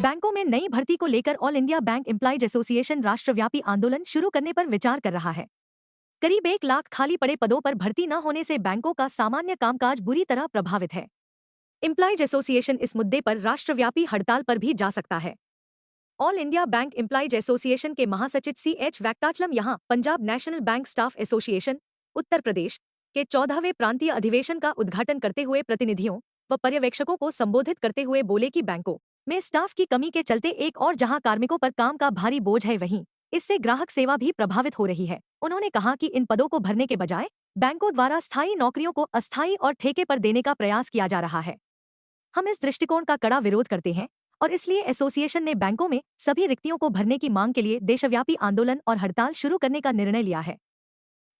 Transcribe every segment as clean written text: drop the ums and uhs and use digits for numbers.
बैंकों में नई भर्ती को लेकर all India Bank Employees association राष्ट्रव्यापी आंदोलन शुरू करने पर विचार कर रहा है। करीब 1 लाख खाली पड़े पदों पर भर्ती न होने से बैंकों का सामान्य कामकाज बुरी तरह प्रभावित है। एम्प्लॉयज एसोसिएशन इस मुद्दे पर राष्ट्रव्यापी हड़ताल पर भी जा सकता है। All India Bank Employees Association के महासचिव CH वेंकटाचलम यहां Punjab National Bank Staff Association Uttar Pradesh के 14वें प्रांतीय अधिवेशन का उद्घाटन करते हुए प्रतिनिधियों व पर्यवेक्षकों को संबोधित करते हुए बोले कि बैंकों में स्टाफ की कमी के चलते एक और जहां कार्मिकों पर काम का भारी बोझ है, वहीं इससे ग्राहक सेवा भी प्रभावित हो रही है। उन्होंने कहा कि इन पदों को भरने के बजाय बैंकों द्वारा स्थायी नौकरियों को अस्थायी और ठेके पर देने का प्रयास किया जा रहा है। हम इस दृष्टिकोण का कड़ा विरोध करते हैं और इसलिए एसोसिएशन ने बैंकों में सभी रिक्तियों को भरने की मांग के लिए देशव्यापी आंदोलन और हड़ताल शुरू करने का निर्णय लिया है।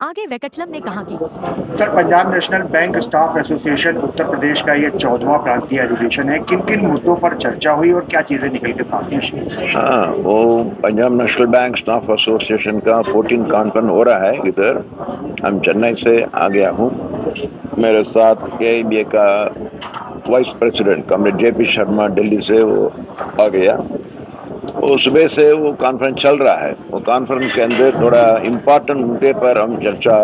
आगे वेंकटचलम ने कहा कि sir, Punjab National Bank Staff Association Uttar Pradesh का ये 14वां प्रांतीय अधिवेशन है। किन किन मुद्दों पर चर्चा हुई और क्या चीजें निकल के सामने आई? हाँ, वो Punjab National Bank Staff association का 14 कॉन्फ्रेंस हो रहा है इधर। हम चेन्नई से आ गया हूँ। मेरे साथ KIBA का vice president comrade JP Sharma Delhi से वो आ गया। वो सुबह से वो कॉन्फ्रेंस चल रहा है। वो कॉन्फ्रेंस के अंदर थोड़ा इम्पोर्टेंट मुद्दे पर हम चर्चा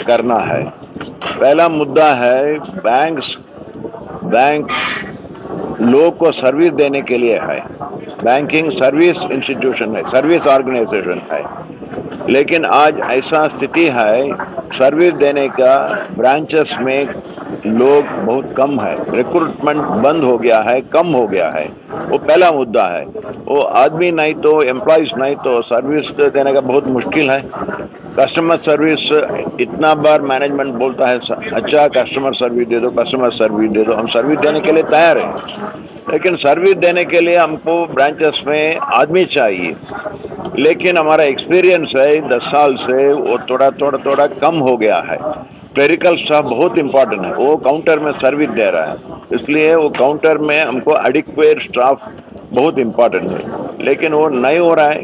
करना है। पहला मुद्दा है बैंक लोग को सर्विस देने के लिए है। बैंकिंग सर्विस इंस्टीट्यूशन है, सर्विस ऑर्गेनाइजेशन है। लेकिन आज ऐसा स्थिति है, सर्विस देने का ब्रांचेस में लोग बहुत कम है, रिक्रूटमेंट बंद हो गया है, कम हो गया है। वो पहला मुद्दा है। वो आदमी नहीं तो एम्प्लॉयज नहीं तो सर्विस देने का बहुत मुश्किल है। कस्टमर सर्विस इतना बार मैनेजमेंट बोलता है अच्छा कस्टमर सर्विस दे दो, कस्टमर सर्विस दे दो। हम सर्विस देने के लिए तैयार हैं, लेकिन सर्विस देने के लिए हमको ब्रांचेस में आदमी चाहिए। लेकिन हमारा एक्सपीरियंस है 10 साल से वो थोड़ा कम हो गया है। क्लरिकल स्टाफ बहुत इंपॉर्टेंट है, वो काउंटर में सर्विस दे रहा है, इसलिए वो काउंटर में हमको एडिक्वेट स्टाफ बहुत इंपॉर्टेंट है। लेकिन वो नहीं हो रहा है,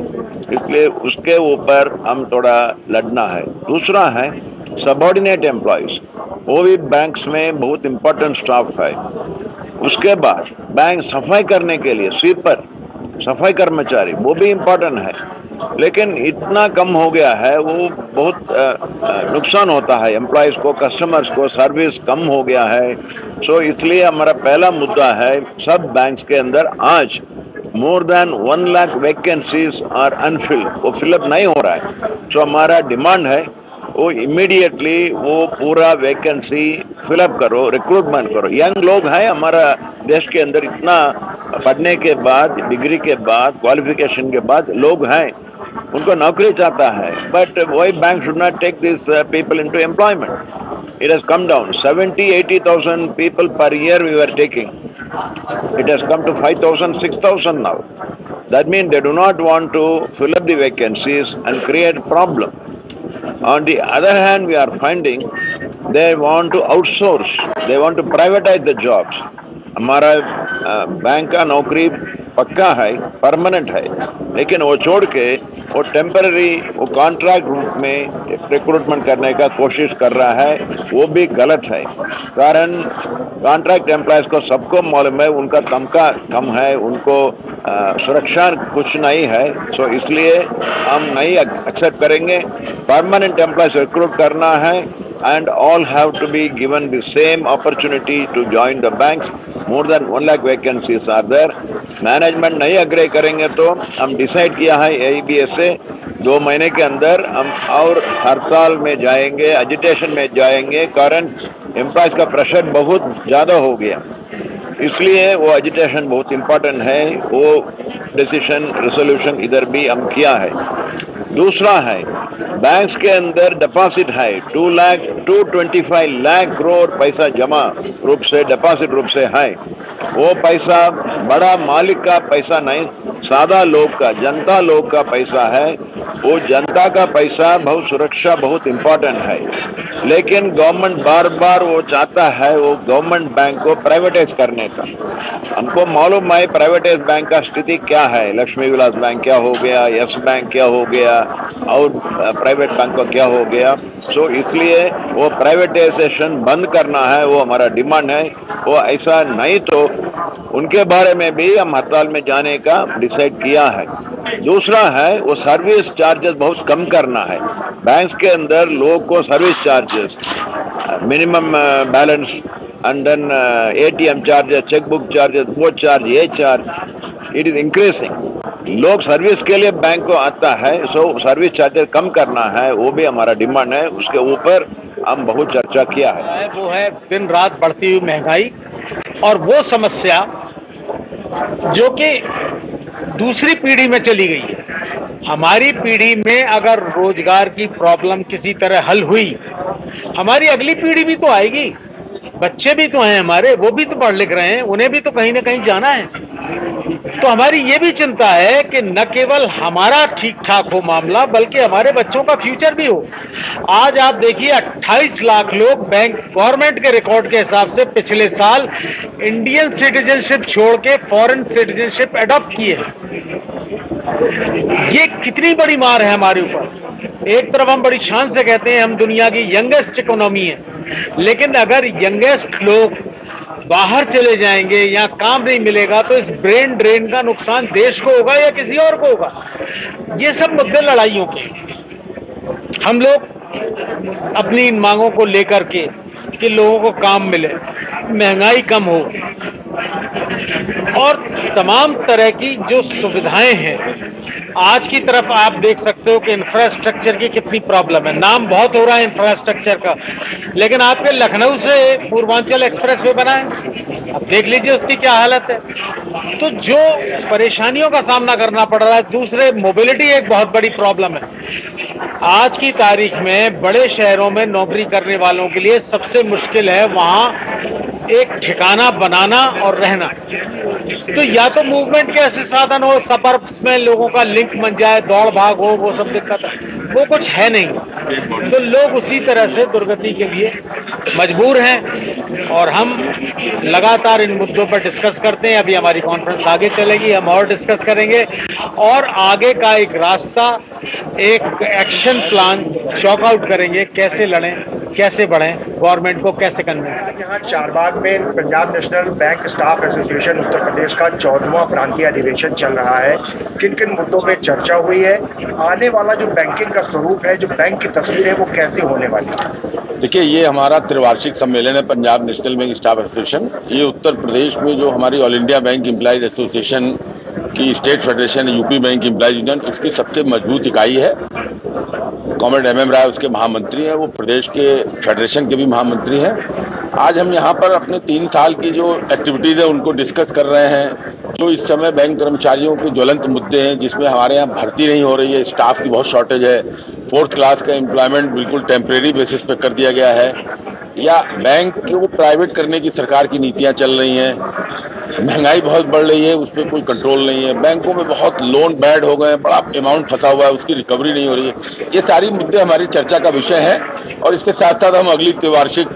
इसलिए उसके ऊपर हम थोड़ा लड़ना है। दूसरा है सबऑर्डिनेट एम्प्लॉयज, वो भी बैंक्स में बहुत इंपॉर्टेंट स्टाफ है। उसके बाद बैंक सफाई करने के लिए स्वीपर, सफाई कर्मचारी, वो भी इम्पोर्टेंट है। लेकिन इतना कम हो गया है, वो बहुत नुकसान होता है एम्प्लॉयज को, कस्टमर्स को, सर्विस कम हो गया है। सो इसलिए हमारा पहला मुद्दा है सब बैंक्स के अंदर आज more than 1 lakh vacancies are unfilled, वो फिलअप नहीं हो रहा है। सो हमारा डिमांड है वो इमीडिएटली वो पूरा वैकेंसी फिलअप करो, रिक्रूटमेंट करो। यंग लोग हैं हमारा देश के अंदर, इतना पढ़ने के बाद, डिग्री के बाद, क्वालिफिकेशन के बाद लोग हैं, उनको नौकरी चाहता है। But why bank should not take this people into employment? It has come down 70,000-80,000 people per year we were taking. It has come to 5,000, 6,000 now. That means they do not want to fill up the vacancies and create problem. On the other hand, we are finding they want to outsource, they want to privatize the jobs. हमारा bank का नौकरी पक्का है, permanent है, लेकिन वो छोड़ के वो टेम्पररी, वो कॉन्ट्रैक्ट रूप में रिक्रूटमेंट करने का कोशिश कर रहा है, वो भी गलत है। कारण कॉन्ट्रैक्ट एम्प्लॉयज को सबको मालूम है उनका तनख्वाह कम है, उनको सुरक्षा कुछ नहीं है। सो इसलिए हम नहीं एक्सेप्ट करेंगे। परमानेंट एम्प्लॉयज रिक्रूट करना है and all have to be given the same opportunity to join the banks. More than 1 lakh vacancies are there. Management नहीं अग्रे करेंगे तो हम डिसाइड किया है AIBA से 2 महीने के अंदर हम और हड़ताल में जाएंगे, एजिटेशन में जाएंगे। कारण एम्प्लॉयज का प्रेशर बहुत ज़्यादा हो गया, इसलिए वो एजिटेशन बहुत इम्पोर्टेंट है। वो डिसीजन रेजोल्यूशन इधर भी हम किया है। दूसरा है बैंक्स के अंदर डिपॉजिट है 225 लाख करोड़ पैसा जमा रूप से, डिपॉजिट रूप से है। वो पैसा बड़ा मालिक का पैसा नहीं, सादा लोग का, जनता लोग का पैसा है। वो जनता का पैसा, बहुत सुरक्षा बहुत इम्पोर्टेंट है, लेकिन गवर्नमेंट बार बार वो चाहता है वो गवर्नमेंट बैंक को प्राइवेटाइज करने का। हमको मालूम है प्राइवेटाइज बैंक का स्थिति क्या है, लक्ष्मी विलास बैंक क्या हो गया, यस बैंक क्या हो गया और प्राइवेट बैंक को क्या हो गया। सो इसलिए वो प्राइवेटाइजेशन बंद करना है, वो हमारा डिमांड है। वो ऐसा नहीं तो उनके बारे में भी हम हड़ताल में जाने का डिसाइड किया है। दूसरा है वो सर्विस चार्जेस बहुत कम करना है। बैंक्स के अंदर लोगों को service charges, minimum balance and then ATM charges, chequebook charges, वो चार्ज, ये चार्ज, इट इज इंक्रीजिंग। लोग सर्विस के लिए बैंक को आता है, सो सर्विस चार्जेस कम करना है, वो भी हमारा डिमांड है। उसके ऊपर हम बहुत चर्चा किया है। वो है दिन रात बढ़ती हुई महंगाई और वो समस्या जो कि दूसरी पीढ़ी में चली गई है। हमारी पीढ़ी में अगर रोजगार की प्रॉब्लम किसी तरह हल हुई, हमारी अगली पीढ़ी भी तो आएगी। बच्चे भी तो हैं हमारे, वो भी तो पढ़ लिख रहे हैं, उन्हें भी तो कहीं ना कहीं जाना है। तो हमारी ये भी चिंता है कि न केवल हमारा ठीक ठाक हो मामला, बल्कि हमारे बच्चों का फ्यूचर भी हो। आज आप देखिए 28 लाख लोग बैंक गवर्नमेंट के रिकॉर्ड के हिसाब से पिछले साल इंडियन सिटीजनशिप छोड़ के फॉरेन सिटीजनशिप अडॉप्ट किए। ये कितनी बड़ी मार है हमारे ऊपर। एक तरफ हम बड़ी शान से कहते हैं हम दुनिया की यंगेस्ट इकोनॉमी है, लेकिन अगर यंगेस्ट लोग बाहर चले जाएंगे या काम नहीं मिलेगा तो इस ब्रेन ड्रेन का नुकसान देश को होगा या किसी और को होगा। ये सब मुद्दे लड़ाइयों के। हम लोग अपनी इन मांगों को लेकर के कि लोगों को काम मिले, महंगाई कम हो और तमाम तरह की जो सुविधाएं हैं। आज की तरफ आप देख सकते हो कि इंफ्रास्ट्रक्चर की कितनी प्रॉब्लम है। नाम बहुत हो रहा है इंफ्रास्ट्रक्चर का, लेकिन आपके लखनऊ से पूर्वांचल एक्सप्रेस वे बना है, अब देख लीजिए उसकी क्या हालत है। तो जो परेशानियों का सामना करना पड़ रहा है, दूसरे मोबिलिटी एक बहुत बड़ी प्रॉब्लम है। आज की तारीख में बड़े शहरों में नौकरी करने वालों के लिए सबसे मुश्किल है वहां एक ठिकाना बनाना और रहना। तो या तो मूवमेंट के ऐसे साधन हो, सबर्ब्स में लोगों का लिंक बन जाए, दौड़ भाग हो, वो सब दिक्कत है, वो कुछ है नहीं। तो लोग उसी तरह से दुर्गति के लिए मजबूर हैं और हम लगातार इन मुद्दों पर डिस्कस करते हैं। अभी हमारी कॉन्फ्रेंस आगे चलेगी, हम और डिस्कस करेंगे और आगे का एक रास्ता, एक एक्शन प्लान चॉक आउट करेंगे, कैसे लड़ें, कैसे बढ़ें, गवर्नमेंट को कैसे कन्विंस करें। यहाँ चारबाग में Punjab National Bank Staff Association Uttar Pradesh का 14वां प्रांतीय अधिवेशन चल रहा है। किन किन मुद्दों पे चर्चा हुई है, आने वाला जो बैंकिंग का स्वरूप है, जो बैंक की तस्वीर है, वो कैसे होने वाली है? देखिए, ये हमारा त्रिवार्षिक सम्मेलन है Punjab National Bank Staff Association. ये उत्तर प्रदेश में जो हमारी All India Bank Employees Association की state federation UP Bank Employees Union, उसकी सबसे मजबूत इकाई है। कॉमरेड MM राय उसके महामंत्री हैं, वो प्रदेश के फेडरेशन के भी महामंत्री हैं। आज हम यहाँ पर अपने 3 साल की जो एक्टिविटीज़ है उनको डिस्कस कर रहे हैं। जो इस समय बैंक कर्मचारियों के ज्वलंत मुद्दे हैं, जिसमें हमारे यहाँ भर्ती नहीं हो रही है, स्टाफ की बहुत शॉर्टेज है, 4th क्लास का एम्प्लॉयमेंट बिल्कुल टेम्परेरी बेसिस पे कर दिया गया है, या बैंक को प्राइवेट करने की सरकार की नीतियाँ चल रही हैं, महंगाई बहुत बढ़ रही है, उस पर कोई कंट्रोल नहीं है, बैंकों में बहुत लोन बैड हो गए, बड़ा अमाउंट फंसा हुआ है, उसकी रिकवरी नहीं हो रही है। ये सारी मुद्दे हमारी चर्चा का विषय है और इसके साथ साथ हम अगली त्रिवार्षिक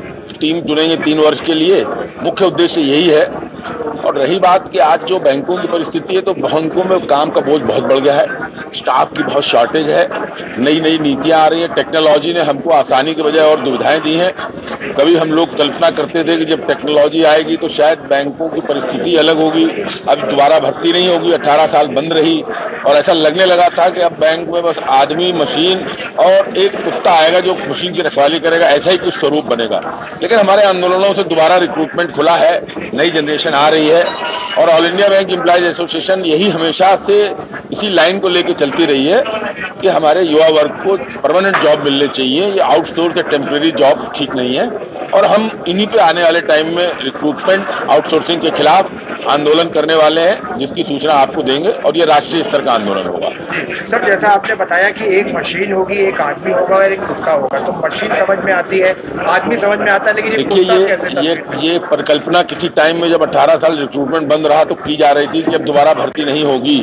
टीम चुनेंगे 3 वर्ष के लिए। मुख्य उद्देश्य यही है। और रही बात कि आज जो बैंकों की परिस्थिति है, तो बैंकों में काम का बोझ बहुत बढ़ गया है, स्टाफ की बहुत शॉर्टेज है, नई नई नीतियां आ रही हैं, टेक्नोलॉजी ने हमको आसानी के बजाय और दुविधाएं दी हैं। कभी हम लोग कल्पना करते थे कि जब टेक्नोलॉजी आएगी तो शायद बैंकों की परिस्थिति अलग होगी, अब दोबारा भर्ती नहीं होगी, 18 साल बंद रही और ऐसा लगने लगा था कि अब बैंक में बस आदमी, मशीन और एक कुत्ता आएगा जो मशीन की रखवाली करेगा, ऐसा ही कुछ स्वरूप बनेगा। लेकिन हमारे आंदोलनों से दोबारा रिक्रूटमेंट खुला है, नई जनरेशन आ रही है और all India Bank Employees association यही हमेशा से इसी लाइन को लेकर चलती रही है कि हमारे युवा वर्ग को परमानेंट जॉब मिलने चाहिए, ये आउटसोर्स या टेम्परेरी जॉब ठीक नहीं है। और हम इन्हीं पे आने वाले टाइम में रिक्रूटमेंट आउटसोर्सिंग के खिलाफ आंदोलन करने वाले हैं, जिसकी सूचना आपको देंगे और ये राष्ट्रीय स्तर का आंदोलन होगा। सर, जैसा आपने बताया कि एक मशीन होगी, एक आदमी होगा और एक कुत्ता होगा, तो मशीन समझ में आती है, आदमी समझ में आता है, लेकिन ये कुत्ता कैसे देखिए ये परिकल्पना किसी टाइम में जब 18 साल रिक्रूटमेंट बंद रहा तो की जा रही थी कि अब दोबारा भर्ती नहीं होगी।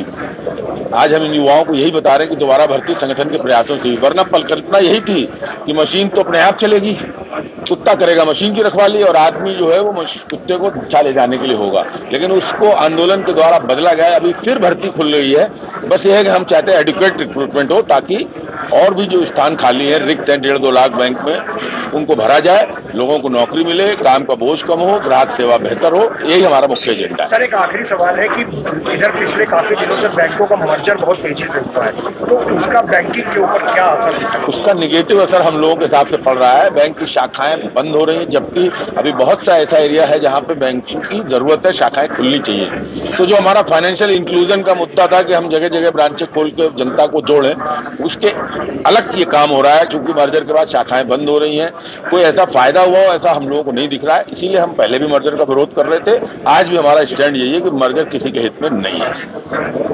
आज हम इन युवाओं को यही बता रहे हैं कि दोबारा भर्ती संगठन के प्रयासों से, वरना परिकल्पना यही थी कि मशीन तो अपने आप चलेगी, कुत्ता करेगा मशीन की रखवाली और आदमी जो है वो कुत्ते को दिशा ले जाने के लिए होगा। लेकिन उसको आंदोलन के द्वारा बदला गया, अभी फिर भर्ती खुल रही है। बस ये है कि हम चाहते हैं एडिक्वेट रिक्रूटमेंट हो, ताकि और भी जो स्थान खाली है, रिक्त हैं 1.5-2 लाख बैंक में, उनको भरा जाए, लोगों को नौकरी मिले, काम का बोझ कम हो, ग्राहक सेवा बेहतर हो, यही हमारा मुख्य एजेंडा है। सर, एक आखिरी सवाल है कि इधर पिछले काफी दिनों से बैंकों का मर्जर बहुत तेजी से हुआ है, तो उसका बैंकिंग के ऊपर क्या असर है? उसका निगेटिव असर हम लोगों के हिसाब से पड़ रहा है। बैंक की शाखाएं बंद हो रही हैं, जबकि अभी बहुत सा ऐसा एरिया है जहां पे बैंकिंग की जरूरत है, शाखाएं खुलनी चाहिए। तो जो हमारा फाइनेंशियल इंक्लूजन का मुद्दा था कि हम जगह जगह ब्रांचें खोल के जनता को जोड़ें, उसके अलग ये काम हो रहा है, क्योंकि मर्जर के बाद शाखाएं बंद हो रही हैं। कोई ऐसा फायदा हुआ हो ऐसा हम लोगों को नहीं दिख रहा है, इसीलिए हम पहले भी मर्जर का विरोध कर रहे थे। आज भी हमारा स्टैंड यही है कि मर्जर किसी के हित में नहीं है।